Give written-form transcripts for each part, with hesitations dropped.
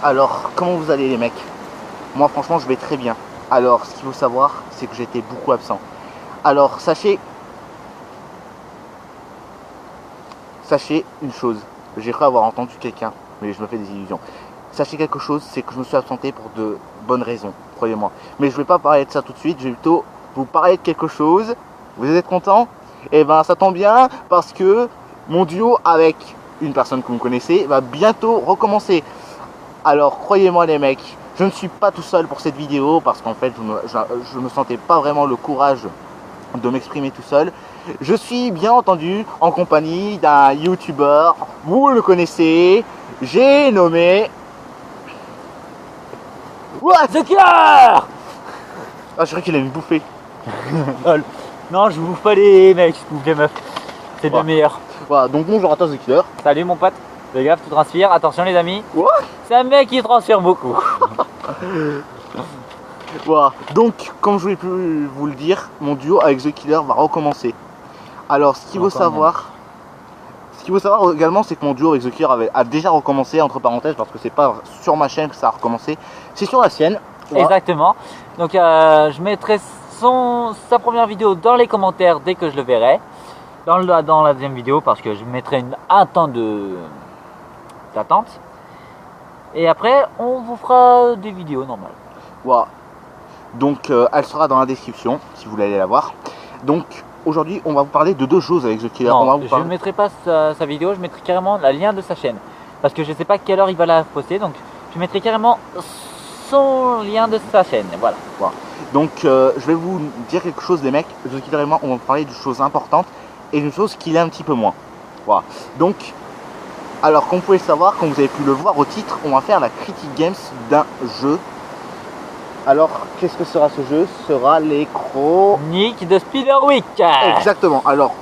Alors, comment vous allez les mecs? Moi franchement je vais très bien. Alors, ce qu'il faut savoir, c'est que j'étais beaucoup absent. Alors, sachez une chose. J'ai cru avoir entendu quelqu'un, mais je me fais des illusions. Sachez quelque chose, c'est que je me suis absenté pour de bonnes raisons, croyez-moi. Mais je ne vais pas parler de ça tout de suite, je vais plutôt vous parler de quelque chose. Vous êtes content? Eh ben ça tombe bien, parce que mon duo avec une personne que vous connaissez va bientôt recommencer. Alors croyez-moi les mecs, je ne suis pas tout seul pour cette vidéo, parce qu'en fait je me sentais pas vraiment le courage de m'exprimer tout seul. Je suis bien entendu en compagnie d'un youtubeur, vous le connaissez, j'ai nommé... What the killer? Ah, je croyais qu'il allait me bouffer. Non, je bouffe pas les mecs, je bouffe les meufs. C'est le meilleur. Voilà, donc bonjour à toi The Killer. Salut mon pote. Fais gaffe, tu transpires. Attention les amis. What? C'est un mec qui transpire beaucoup. Voilà, donc comme je voulais plus vous le dire, mon duo avec The Killer va recommencer. Alors ce qu'il faut savoir également, c'est que mon duo avec The Killer a déjà recommencé, entre parenthèses, parce que c'est pas sur ma chaîne que ça a recommencé, c'est sur la sienne. Voilà. Exactement. Donc je mettrai sa première vidéo dans les commentaires dès que je le verrai. Dans la deuxième vidéo, parce que je mettrai un temps d'attente. Et après, on vous fera des vidéos normales. Voilà. Donc elle sera dans la description si vous voulez aller la voir. Donc aujourd'hui on va vous parler de deux choses avec The Killer. Non, je ne mettrai pas sa vidéo, je mettrai carrément le lien de sa chaîne. Parce que je ne sais pas quelle heure il va la poster, donc je mettrai carrément son lien de sa chaîne. Voilà. Donc je vais vous dire quelque chose les mecs. The Killer et moi on va parler de choses importantes et d'une chose qu'il est un petit peu moins. Voilà. Donc alors comme vous pouvez le savoir, comme vous avez pu le voir au titre, on va faire la critique games d'un jeu. Alors, qu'est-ce que sera ce jeu? Ce sera les Chroniques de Spiderwick. Exactement. Alors,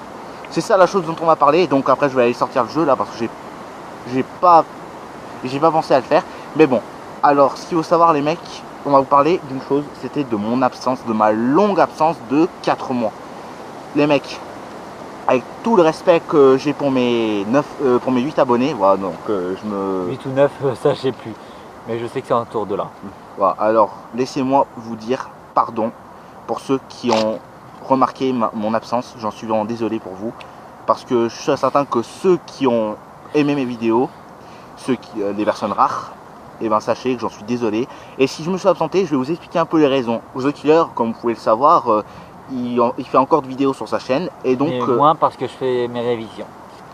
c'est ça la chose dont on va parler. Donc après, je vais aller sortir le jeu là parce que j'ai pas pensé à le faire. Mais bon. Alors, ce qu'il faut savoir les mecs, on va vous parler d'une chose. C'était de mon absence, de ma longue absence de 4 mois. Les mecs, avec tout le respect que j'ai pour mes 8 abonnés, voilà. Donc 8 ou 9, ça je sais plus. Mais je sais que c'est autour de là. Voilà, alors laissez-moi vous dire pardon pour ceux qui ont remarqué mon absence, j'en suis vraiment désolé pour vous, parce que je suis certain que ceux qui ont aimé mes vidéos, les personnes rares, et ben sachez que j'en suis désolé. Et si je me suis absenté, je vais vous expliquer un peu les raisons. The Killer, comme vous pouvez le savoir, il fait encore de vidéos sur sa chaîne, et donc... Mais moins parce que je fais mes révisions.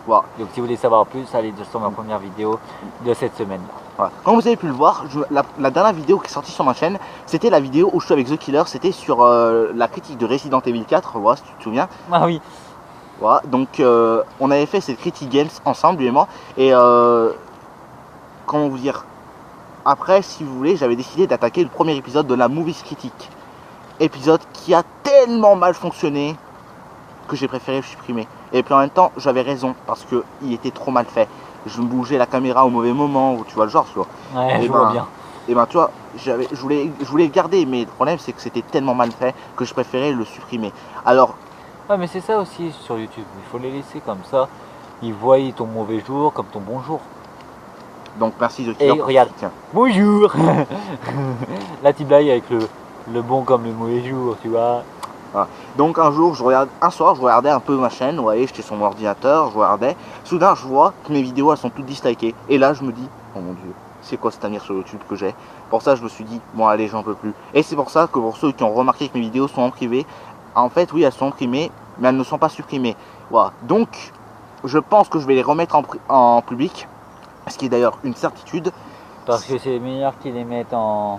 Voilà. Donc si vous voulez savoir plus, allez sur ma première vidéo de cette semaine-là. Voilà. Comme vous avez pu le voir, la dernière vidéo qui est sortie sur ma chaîne, c'était la vidéo où je suis avec The Killer, c'était sur la critique de Resident Evil 4, voilà, si tu te souviens. Ah oui. Voilà, donc on avait fait cette critique games ensemble, lui et moi, et comment vous dire, après, si vous voulez, j'avais décidé d'attaquer le premier épisode de la Movies Critique. Épisode qui a tellement mal fonctionné que j'ai préféré le supprimer. Et puis en même temps, j'avais raison, parce qu'il était trop mal fait. Je me bougeais la caméra au mauvais moment, tu vois le genre, tu vois. Ouais, je vois bien. Et ben tu vois, je voulais le garder, mais le problème c'est que c'était tellement mal fait que je préférais le supprimer. Alors... Ouais, mais c'est ça aussi sur YouTube, il faut les laisser comme ça. Ils voient ton mauvais jour comme ton bon jour. Donc merci The Killer. Et regarde, bonjour. La petite blague avec le bon comme le mauvais jour, tu vois. Voilà. Donc un soir, je regardais un peu ma chaîne, vous voyez, j'étais sur mon ordinateur, je regardais. Soudain, je vois que mes vidéos, elles sont toutes dislikées. Et là, je me dis, oh mon dieu, c'est quoi cette avenir sur YouTube que j'ai? Pour ça, je me suis dit, bon allez, j'en peux plus. Et c'est pour ça que pour ceux qui ont remarqué que mes vidéos sont en privé, en fait, oui, elles sont imprimées, mais elles ne sont pas supprimées. Voilà. Donc, je pense que je vais les remettre en public, ce qui est d'ailleurs une certitude. Parce que c'est meilleur qu'ils les mettent en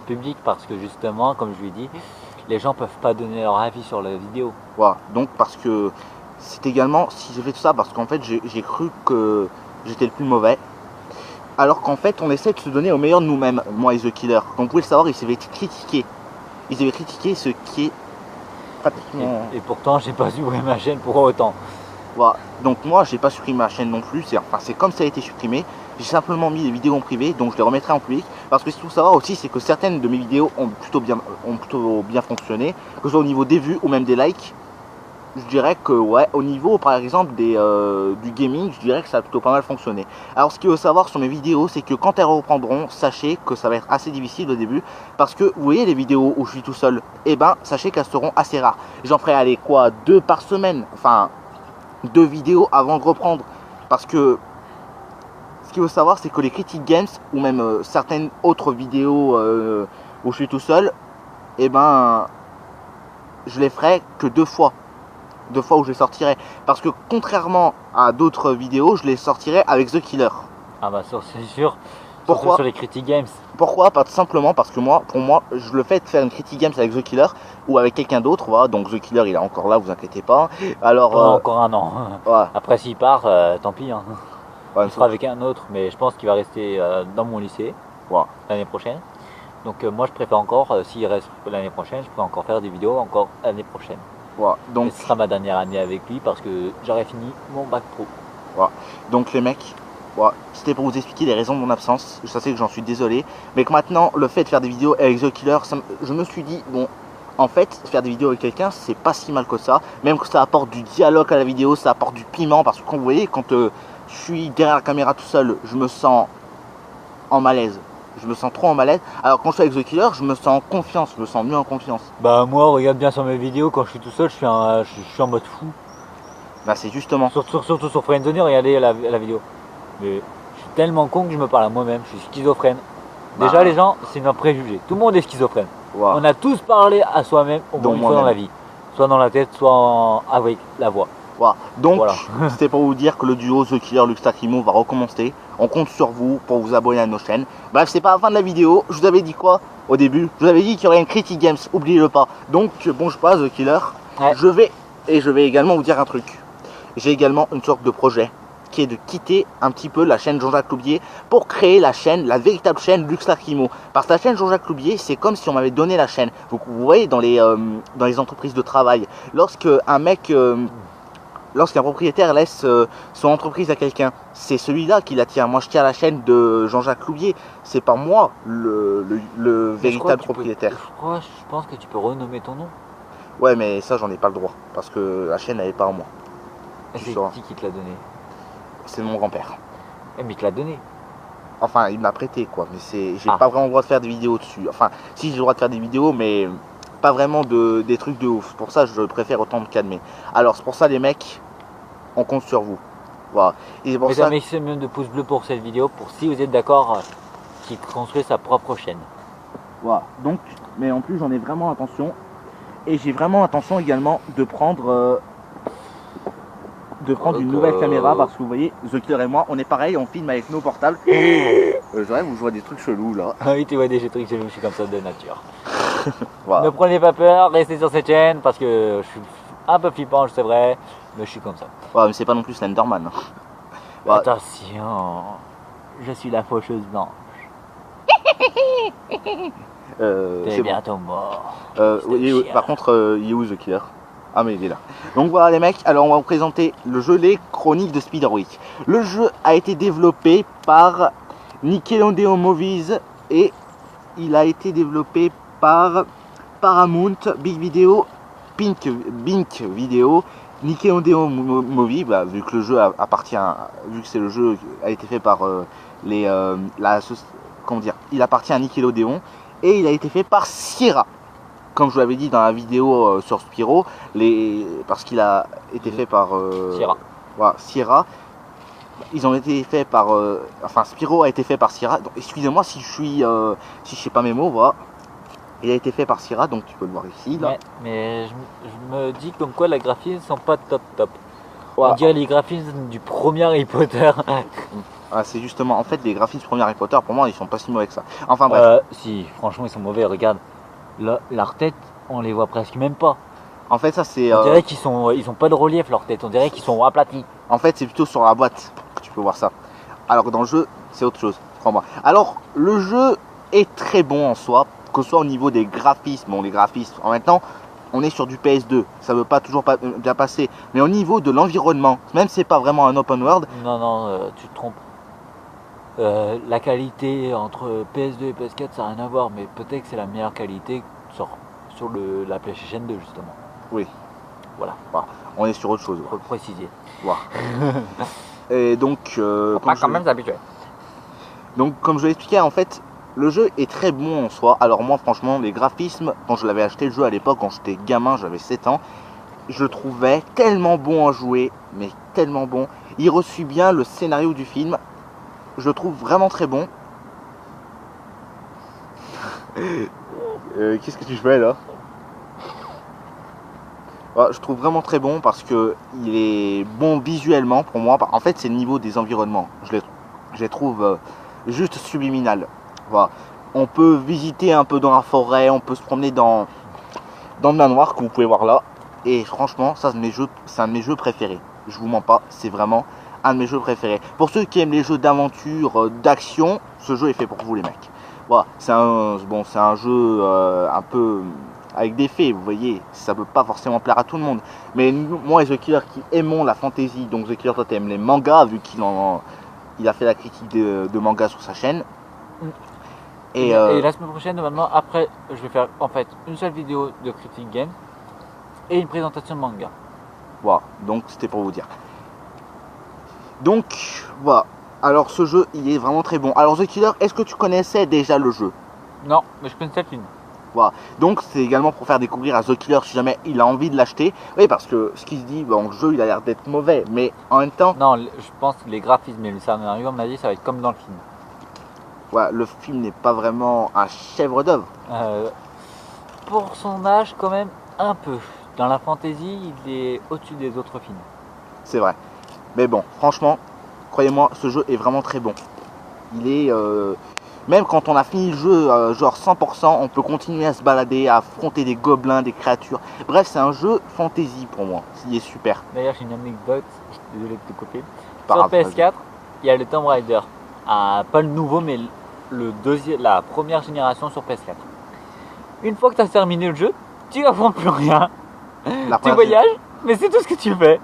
public, parce que justement, comme je lui ai dit, les gens peuvent pas donner leur avis sur la vidéo. Voilà, donc parce que c'est également, si j'ai fait tout ça, parce qu'en fait j'ai cru que j'étais le plus mauvais, alors qu'en fait on essaie de se donner au meilleur de nous-mêmes, moi et The Killer. Comme vous pouvez le savoir, ils avaient critiqué ce qui est pratiquement... Et pourtant j'ai pas supprimé ma chaîne pour autant. Voilà, donc moi j'ai pas supprimé ma chaîne non plus, c'est comme ça a été supprimé. J'ai simplement mis des vidéos en privé, donc je les remettrai en public. Parce que ce qu'il faut savoir aussi, c'est que certaines de mes vidéos ont plutôt bien fonctionné, que ce soit au niveau des vues ou même des likes. je dirais que ouais, au niveau par exemple du gaming, je dirais que ça a plutôt pas mal fonctionné. Alors ce qu'il faut savoir sur mes vidéos, c'est que quand elles reprendront, sachez que ça va être assez difficile au début, parce que vous voyez les vidéos où je suis tout seul, et ben sachez qu'elles seront assez rares. J'en ferai aller quoi, 2 par semaine, enfin 2 vidéos avant de reprendre, parce que ce qu'il faut savoir, c'est que les Critic Games ou même certaines autres vidéos où je suis tout seul, et ben je les ferai que 2 fois. 2 fois où je les sortirai. Parce que contrairement à d'autres vidéos, je les sortirai avec The Killer. Ah bah ça c'est sûr. Pourquoi Surtout sur les Critic Games. Pourquoi? Pas tout simplement parce que moi, pour moi, je le fais de faire une Critic Games avec The Killer ou avec quelqu'un d'autre. Voilà, donc The Killer il est encore là, vous inquiétez pas. Alors Encore un an. ouais. Après s'il part, tant pis. Hein. Ouais, Il sera avec un autre, mais je pense qu'il va rester dans mon lycée ouais. l'année prochaine. Donc moi je préfère encore, s'il reste l'année prochaine, je pourrais encore faire des vidéos encore l'année prochaine. Ouais. Donc, et ce sera ma dernière année avec lui parce que j'aurai fini mon bac pro. ouais. Donc les mecs, ouais, c'était pour vous expliquer les raisons de mon absence. Je sais que j'en suis désolé, mais que maintenant le fait de faire des vidéos avec The Killer, je me suis dit bon, en fait faire des vidéos avec quelqu'un c'est pas si mal que ça. Même que ça apporte du dialogue à la vidéo, ça apporte du piment parce que quand vous voyez quand je suis derrière la caméra tout seul, je me sens en malaise. Je me sens trop en malaise. Alors quand je suis avec The Killer, je me sens en confiance, je me sens mieux en confiance. Bah moi regarde bien sur mes vidéos, quand je suis tout seul, je suis en mode fou. Bah c'est justement. Surtout sur Friendzone, regardez la vidéo. Mais je suis tellement con que je me parle à moi-même, je suis schizophrène. Déjà Bah. les gens, c'est un préjugé. Tout le monde est schizophrène. Ouais. On a tous parlé à soi-même au moins une fois dans la vie. Soit dans la tête, soit avec la voix. Voilà. Donc Voilà. c'était pour vous dire que le duo The Killer Lux Lacrymo va recommencer. On compte sur vous pour vous abonner à nos chaînes. Bref, c'est pas la fin de la vidéo. Je vous avais dit quoi au début? Je vous avais dit qu'il y aurait une Critic Games, oubliez-le pas. Donc bon, je passe The Killer. Ouais. Je vais également vous dire un truc. J'ai également une sorte de projet qui est de quitter un petit peu la chaîne Jean-Jacques Loubier pour créer la chaîne, la véritable chaîne Lux Lacrymo. Parce que la chaîne Jean-Jacques Loubier, c'est comme si on m'avait donné la chaîne. Vous voyez dans les entreprises de travail, lorsqu'un propriétaire laisse son entreprise à quelqu'un, c'est celui-là qui la tient. Moi, je tiens la chaîne de Jean-Jacques Loubier. C'est pas moi le véritable propriétaire. Je pense que tu peux renommer ton nom. Ouais, mais ça, j'en ai pas le droit. Parce que la chaîne, elle est pas à moi. C'est qui te l'a donné? C'est mon grand-père. Mais il te l'a donné. Enfin, il me l'a prêté, quoi. Mais j'ai Ah. pas vraiment le droit de faire des vidéos dessus. Enfin, si j'ai le droit de faire des vidéos, mais pas vraiment des trucs de ouf. Pour ça, je préfère autant me calmer. Alors, c'est pour ça, les mecs, on compte sur vous. Voilà. Et c'est pour Mais ça. un maximum de pouces bleus pour cette vidéo, pour si vous êtes d'accord, qu'il construit sa propre chaîne. Voilà. Donc, mais en plus, j'en ai vraiment intention. Et j'ai vraiment intention également de prendre une nouvelle caméra parce que vous voyez, The Killer et moi, on est pareil, on filme avec nos portables. Je rêve, vous jouez des trucs chelous là. Ah oui, tu vois des trucs chelous, je suis comme ça de nature. Voilà. Ne prenez pas peur, restez sur cette chaîne parce que je suis un peu flippant, c'est vrai, mais je suis comme ça. Ouais, mais c'est pas non plus Slenderman. Hein. Ouais. Attention, je suis la faucheuse blanche. T'es C'est bientôt mort. oui, par contre, il est où The Killer? Ah, mais il est là. Donc voilà les mecs, alors on va vous présenter le jeu Les Chroniques de Spiderwick. Le jeu a été développé par Nickelodeon Movies et il a été développé par Paramount, Big Video, Bink Video, Nickelodeon Movie, bah, vu que le jeu vu que c'est le jeu a été fait par comment dire, il appartient à Nickelodeon et il a été fait par Sierra. Comme je vous l'avais dit dans la vidéo sur Spyro, parce qu'il a été fait par Sierra. Voilà, Sierra. Ils ont été faits par enfin Spyro a été fait par Sierra. Donc excusez-moi si je sais pas mes mots, voilà. Il a été fait par Sierra, donc tu peux le voir ici là. Mais je me dis comme quoi les graphismes sont pas top. Voilà. On dirait les graphismes du premier Harry Potter. Ah, c'est justement, en fait, les graphismes premier Harry Potter, pour moi, ils sont pas si mauvais que ça. Enfin bref. Si, franchement, ils sont mauvais. Regarde, leur tête, on les voit presque même pas. En fait, ça c'est. On dirait ils ont pas de relief leur tête. On dirait qu'ils sont aplatis. En fait, c'est plutôt sur la boîte que tu peux voir ça. Alors que dans le jeu, c'est autre chose, crois-moi. Alors, le jeu est très bon en soi, que ce soit au niveau des graphismes. Bon, les graphismes, en maintenant, on est sur du PS2, ça veut pas toujours bien passer. Mais au niveau de l'environnement, même si c'est pas vraiment un open world. Non, tu te trompes. La qualité entre PS2 et PS4, ça n'a rien à voir, mais peut-être que c'est la meilleure qualité sur la PlayStation 2 justement. Oui. Voilà. on est sur autre chose. Faut le préciser. Voilà. Et donc, Pas quand même s'habituer. donc, comme je l'expliquais, en fait, le jeu est très bon en soi. Alors moi, franchement, les graphismes, quand je l'avais acheté le jeu à l'époque, quand j'étais gamin, j'avais 7 ans, je le trouvais tellement bon à jouer, mais tellement bon. Il reçut bien le scénario du film. Je le trouve vraiment très bon. Qu'est-ce que tu fais là? Je trouve vraiment très bon parce que il est bon visuellement pour moi. En fait, c'est le niveau des environnements. Je les trouve juste subliminal. Voilà. On peut visiter un peu dans la forêt, on peut se promener dans le manoir que vous pouvez voir là. Et franchement, ça c'est un de mes jeux préférés. Je vous mens pas, c'est vraiment un de mes jeux préférés. Pour ceux qui aiment les jeux d'aventure, d'action, ce jeu est fait pour vous les mecs. Voilà, c'est un jeu un peu avec des faits, vous voyez, ça peut pas forcément plaire à tout le monde. Mais moi et The Killer qui aimons la fantasy, donc The Killer toi t'aimes les mangas vu qu'il a fait la critique de manga sur sa chaîne. Et la semaine prochaine, normalement, après, je vais faire en fait une seule vidéo de critique game et une présentation de manga. Voilà, donc c'était pour vous dire. Donc voilà, alors ce jeu il est vraiment très bon. Alors The Killer, est-ce que tu connaissais déjà le jeu? Non, mais je connaissais le film. Voilà, donc c'est également pour faire découvrir à The Killer si jamais il a envie de l'acheter. Oui, parce que ce qui se dit, bon, le jeu il a l'air d'être mauvais, mais en même temps, Non, je pense que les graphismes et le scénario, on m'a dit, ça va être comme dans le film. voilà, le film n'est pas vraiment un chef d'œuvre. Pour son âge, quand même, un peu. Dans la fantasy, il est au-dessus des autres films. C'est vrai. Mais bon, franchement, croyez-moi, ce jeu est vraiment très bon. Il est... même quand on a fini le jeu, genre 100%, on peut continuer à se balader, à affronter des gobelins, des créatures. Bref, c'est un jeu fantasy pour moi. Il est super. D'ailleurs, j'ai une anecdote, je suis désolé de te couper. Pas Sur grave, PS4, il y a le Tomb Raider. Pas le nouveau, mais la première génération sur PS4. Une fois que tu as terminé le jeu, tu n'apprends plus rien. Tu voyages, mais c'est tout ce que tu fais.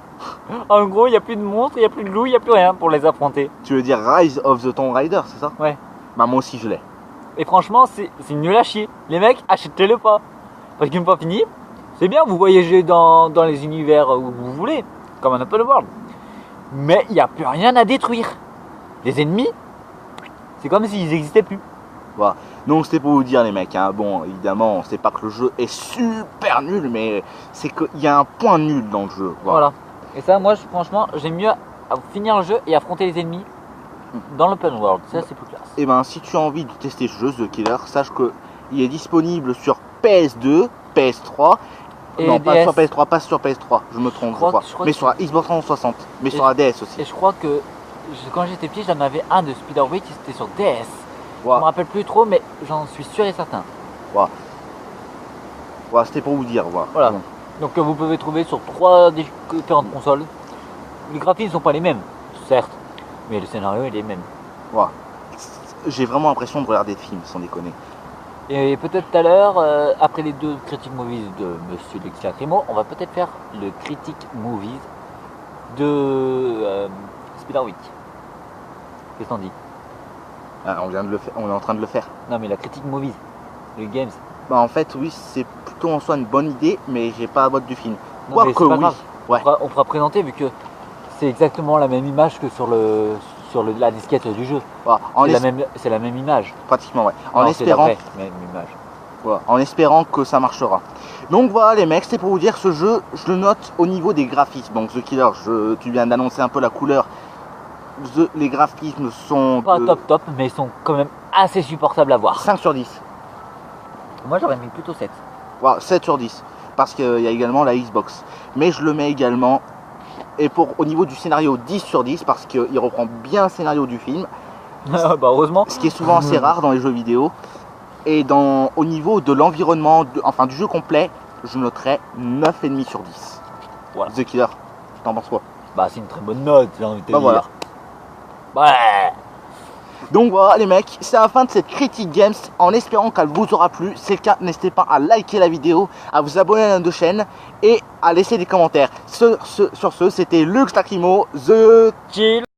En gros, il n'y a plus de monstres, il n'y a plus de loups, il n'y a plus rien pour les affronter. Tu veux dire Rise of the Tomb Raider, c'est ça? Ouais. Bah moi aussi je l'ai. Et franchement, c'est nul à chier. Les mecs, achetez-le pas. Parce qu'une fois fini, c'est bien, vous voyagez dans les univers où vous voulez, comme un Open World. Mais il n'y a plus rien à détruire. Les ennemis, c'est comme s'ils n'existaient plus. Voilà. Donc c'était pour vous dire les mecs, hein. Bon évidemment c'est pas que le jeu est super nul, mais c'est qu'il y a un point nul dans le jeu. Voilà. Et ça, moi franchement, j'aime mieux finir le jeu et affronter les ennemis dans l'open world. Ça c'est plus classe. Et ben si tu as envie de tester ce jeu The Killer, sache que il est disponible sur PS2, PS3. Et non, DS. pas sur PS3, pas sur PS3, je me trompe, je crois. Mais sur la Xbox 360, mais sur la DS aussi. Et je crois que quand j'étais petit, j'en avais un de Spider Witch, c'était sur DS. Voilà. Je me rappelle plus trop, mais j'en suis sûr et certain. Voilà, voilà c'était pour vous dire. Voilà. Bon. Donc vous pouvez trouver sur 3 différentes consoles. Les graphismes ne sont pas les mêmes, certes, mais le scénario est les mêmes. Voilà. J'ai vraiment l'impression de regarder des films, sans déconner. Et peut-être tout à l'heure, après les 2 critiques movies de Monsieur Lexia Crimo, on va peut-être faire le critique movies de Spider Witch. Qu'est-ce qu'on dit? Ah, on vient de le faire, on est en train de le faire. Non mais la critique movies, les games. Bah en fait oui, c'est plutôt en soi une bonne idée, mais j'ai pas la boîte du film. Non, mais c'est pas oui. grave. Ouais. On fera présenter vu que c'est exactement la même image que sur la disquette du jeu. Voilà. C'est la même image. Pratiquement ouais. Non, En espérant, c'est la même image. voilà, en espérant que ça marchera. Donc voilà les mecs, c'est pour vous dire ce jeu, je le note au niveau des graphismes. Donc The Killer, tu viens d'annoncer un peu la couleur. Les graphismes sont Pas top, mais ils sont quand même assez supportables à voir. 5 sur 10. Moi j'aurais mis plutôt 7. Voilà, 7 sur 10. Parce qu'il y a également la Xbox. Mais je le mets également. Et au niveau du scénario, 10 sur 10. Parce qu'il reprend bien le scénario du film. Bah heureusement. Ce qui est souvent assez rare dans les jeux vidéo. Et au niveau de l'environnement, du jeu complet, je noterais 9,5 sur 10. Voilà. The Killer, t'en penses quoi? Bah c'est une très bonne note, j'ai envie de te dire. Voilà. Ouais. Donc voilà les mecs, c'est la fin de cette Critique Games en espérant qu'elle vous aura plu. Si c'est le cas, n'hésitez pas à liker la vidéo, à vous abonner à notre chaîne et à laisser des commentaires. Sur ce, c'était Lux Lacrimo, The Chill.